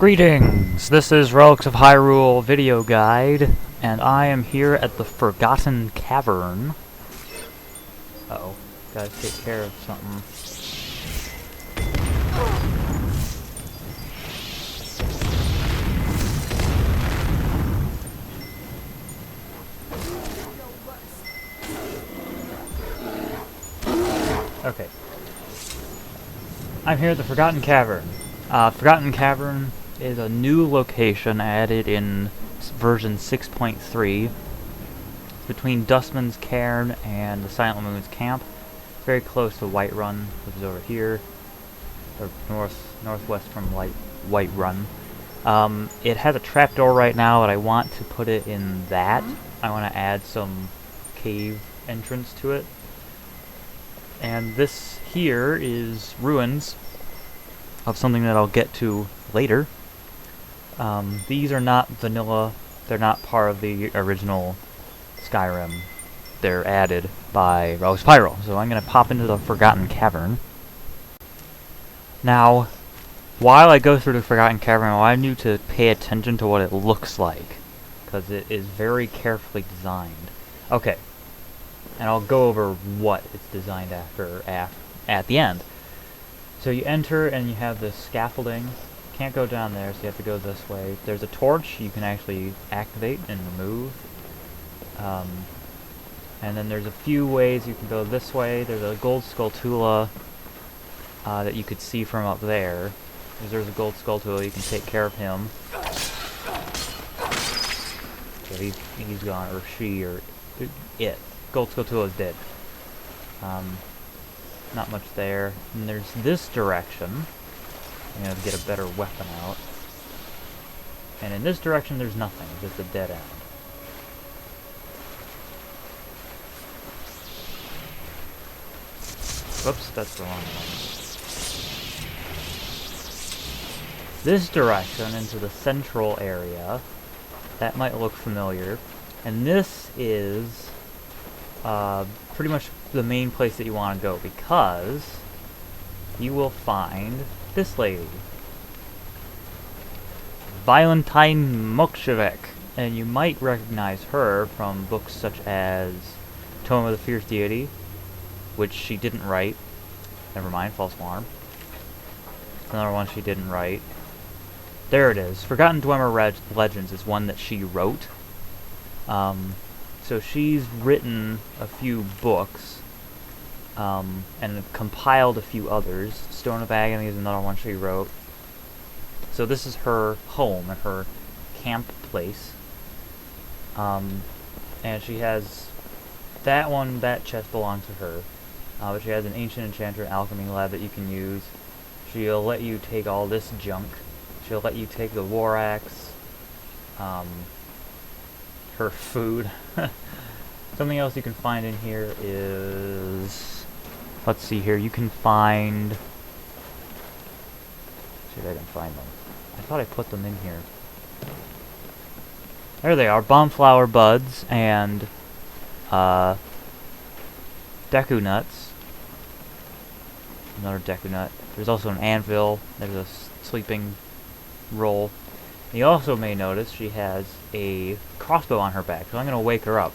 Greetings! This is Relics of Hyrule video guide, and I am here at the Forgotten Cavern. Uh-oh, gotta take care of something. Okay. I'm here at the Forgotten Cavern. Forgotten Cavern is a new location added in version 6.3 between Dustman's Cairn and the Silent Moon's camp. Very close to Whiterun, which is over here, or northwest from Whiterun. It has a trapdoor right now, but I want to put it in that. I want to add some cave entrance to it. And this here is ruins of something that I'll get to later. These are not vanilla, they're not part of the original Skyrim. They're added by Relics of Hyrule. So I'm going to pop into the Forgotten Cavern. Now, while I go through the Forgotten Cavern, I want you to pay attention to what it looks like, because it is very carefully designed. Okay, and I'll go over what it's designed after at the end. So you enter and you have this scaffolding. Can't go down there, so you have to go this way. There's a torch you can actually activate and remove. And then there's a few ways you can go this way. There's a gold skulltula that you could see from up there. There's a gold skulltula, you can take care of him. So he's gone, or she, or it. Gold skulltula is dead. Not much there. And there's this direction. You know, to get a better weapon out. And in this direction there's nothing, just a dead end. Whoops, that's the wrong one. This direction into the central area, that might look familiar. And this is pretty much the main place that you want to go, because you will find this lady, Valentine Mokshevek, and you might recognize her from books such as Tome of the Fierce Deity, which she didn't write. Never mind, false alarm. Another one she didn't write. There it is. Forgotten Dwemer Legends is one that she wrote. So she's written a few books, and compiled a few others. Stone of Agony is another one she wrote. So this is her home and her camp place. And she has that chest belongs to her. But she has an ancient enchanter alchemy lab that you can use. She'll let you take all this junk. She'll let you take the war axe, her food. Something else you can find in here is, let's see here, you can find, see if I can find them. I thought I put them in here. There they are, bombflower buds and deku nuts. Another deku nut. There's also an anvil. There's a sleeping roll. And you also may notice she has a crossbow on her back, so I'm going to wake her up.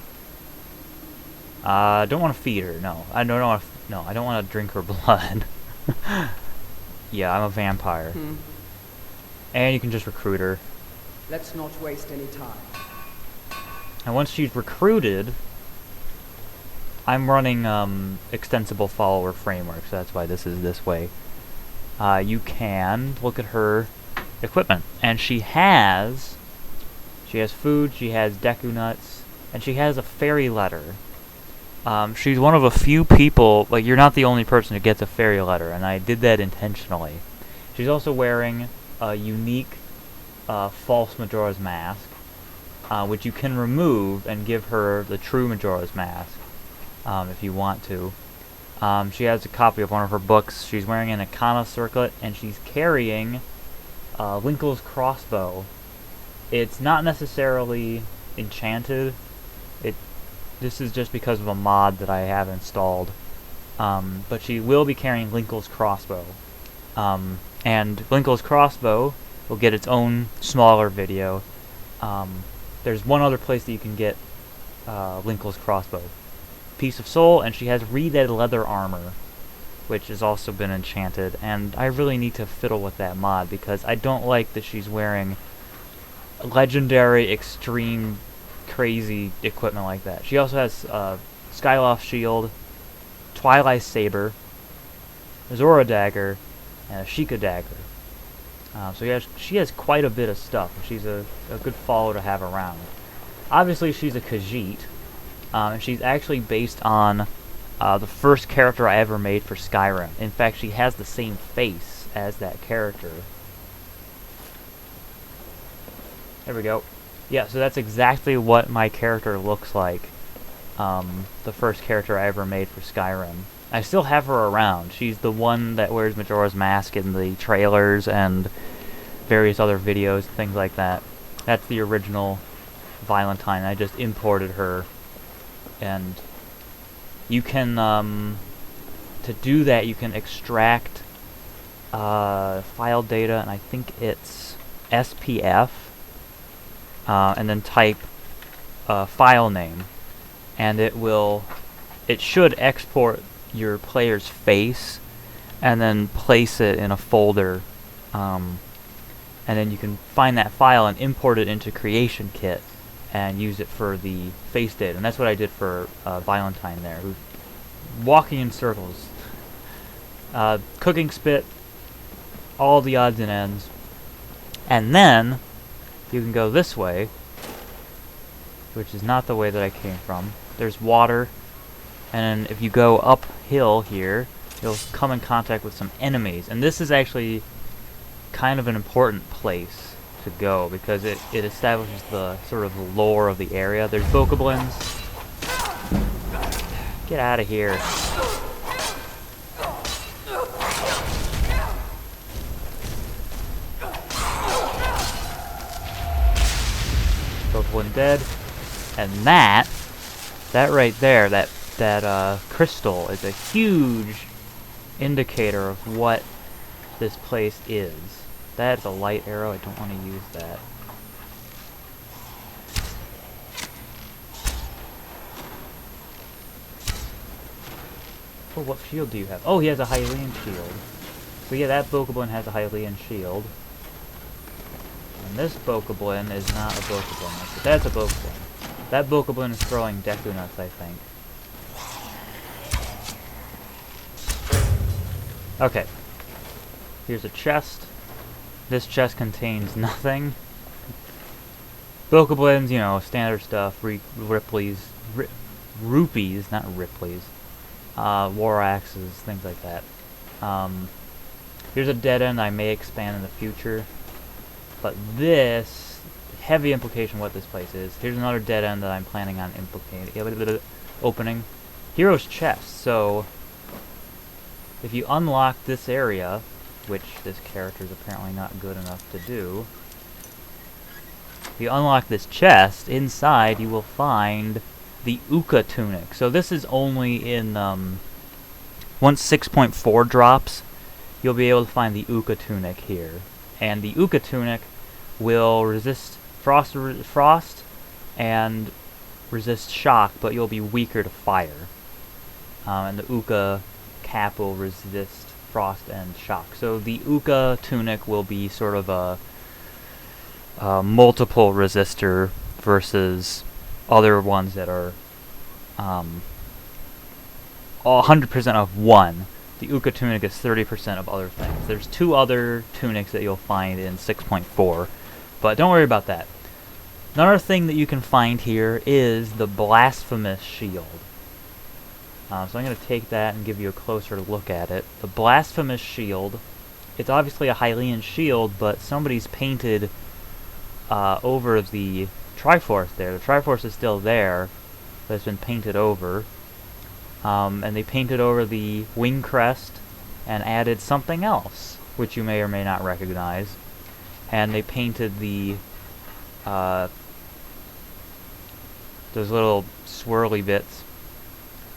Don't want to feed her. No, I don't want to. No, I don't want to drink her blood. Yeah, I'm a vampire. And you can just recruit her. Let's not waste any time. And once she's recruited, I'm running extensible follower framework, so that's why this is this way. You can look at her equipment, and she has food, she has deku nuts, and she has a fairy letter. She's one of a few people, like, you're not the only person who gets a fairy letter, and I did that intentionally. She's also wearing a unique false Majora's Mask, which you can remove and give her the true Majora's Mask, if you want to. She has a copy of one of her books. She's wearing an Ikana circlet, and she's carrying Linkle's crossbow. It's not necessarily enchanted. This is just because of a mod that I have installed. But she will be carrying Linkle's crossbow. And Linkle's crossbow will get its own smaller video. There's one other place that you can get Linkle's crossbow. Piece of Soul, and she has reeded leather armor, which has also been enchanted, and I really need to fiddle with that mod because I don't like that she's wearing legendary, extreme, crazy equipment like that. She also has Skyloft Shield, Twilight Saber, Zora Dagger, and a Sheikah Dagger. So yeah, she has quite a bit of stuff. She's a good follower to have around. Obviously, she's a Khajiit, and she's actually based on the first character I ever made for Skyrim. In fact, she has the same face as that character. There we go. Yeah, so that's exactly what my character looks like. The first character I ever made for Skyrim. I still have her around. She's the one that wears Majora's Mask in the trailers and various other videos, things like that. That's the original Valentine. I just imported her, and you can, to do that, you can extract file data, and I think it's SPF, and then type file name, and it should export your player's face and then place it in a folder, and then you can find that file and import it into Creation Kit and use it for the face data. And that's what I did for Valentine there, who's walking in circles. Cooking spit, all the odds and ends. And then you can go this way, which is not the way that I came from. There's water, and if you go uphill here, you'll come in contact with some enemies. And this is actually kind of an important place to go because it establishes the sort of lore of the area. There's bokoblins. Get out of here. Bokoblin dead. And that right there, that crystal is a huge indicator of what this place is. That's a light arrow. I don't want to use that. Oh, what shield do you have? Oh, he has a Hylian shield. So yeah, that Bokoblin has a Hylian shield. And this Bokoblin is not a Bokoblin. That's a Bokoblin. That Bokoblin is throwing Deku Nuts, I think. Okay. Here's a chest. This chest contains nothing. Bokoblins, you know, standard stuff. Ripley's, rupees, not Ripley's. War axes, things like that. Here's a dead end I may expand in the future. But this, heavy implication what this place is. Here's another dead end that I'm planning on opening. Hero's chest. So, if you unlock this area, which this character is apparently not good enough to do, if you unlock this chest, inside you will find the Uka tunic. So this is only in, once 6.4 drops, you'll be able to find the Uka tunic here. And the Uka tunic will resist frost and resist shock, but you'll be weaker to fire. And the Uka cap will resist frost and shock. So the Uka tunic will be sort of a multiple resistor versus other ones that are 100% of one. The Uka tunic is 30% of other things. There's two other tunics that you'll find in 6.4, but don't worry about that. Another thing that you can find here is the Blasphemous Shield. So I'm going to take that and give you a closer look at it. The Blasphemous Shield, it's obviously a Hylian shield, but somebody's painted over the Triforce there. The Triforce is still there, but it's been painted over. And they painted over the wing crest and added something else, which you may or may not recognize. And they painted the those little swirly bits.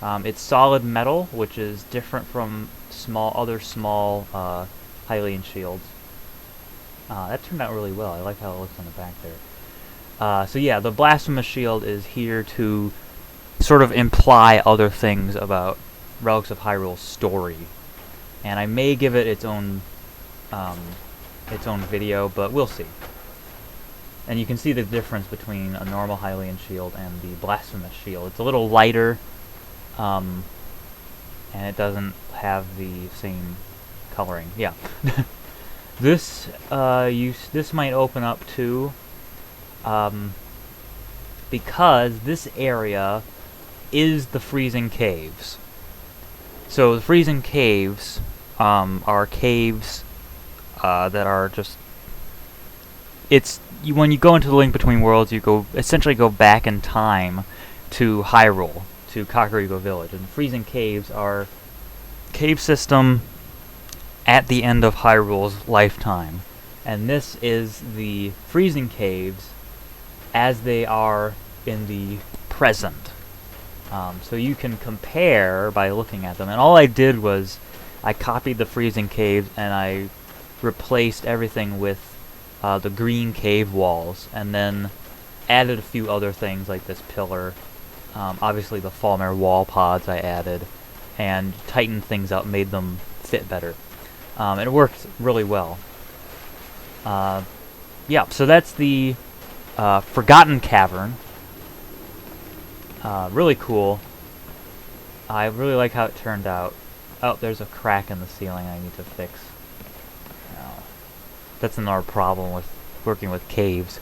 It's solid metal, which is different from other small Hylian shields. That turned out really well. I like how it looks on the back there. So yeah, the Blasphemous Shield is here to sort of imply other things about Relics of Hyrule's story. And I may give it its own video, but we'll see. And you can see the difference between a normal Hylian shield and the Blasphemous Shield. It's a little lighter, and it doesn't have the same coloring. Yeah. This might open up too, because this area is the Freezing Caves. So the Freezing Caves are caves that are just... when you go into the Link Between Worlds, you essentially go back in time to Hyrule, to Kakariko Village. And the Freezing Caves are cave system at the end of Hyrule's lifetime. And this is the Freezing Caves as they are in the present. So you can compare by looking at them. And all I did was I copied the Freezing Caves and I replaced everything with the green cave walls, and then added a few other things like this pillar. Obviously the Falmer wall pods I added, and tightened things up, made them fit better. And it worked really well. Yeah, so that's the Forgotten Cavern. Really cool. I really like how it turned out. Oh, there's a crack in the ceiling I need to fix. Oh, that's another problem with working with caves.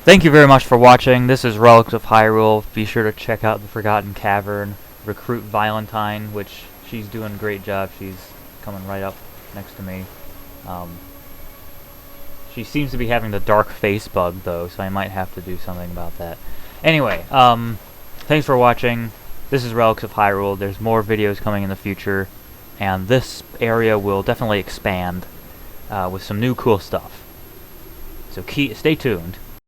Thank you very much for watching. This is Relics of Hyrule. Be sure to check out the Forgotten Cavern. Recruit Valentine, which she's doing a great job. She's coming right up next to me. She seems to be having the dark face bug though, so I might have to do something about that. Anyway, thanks for watching. This is Relics of Hyrule. There's more videos coming in the future, and this area will definitely expand with some new cool stuff. So stay tuned.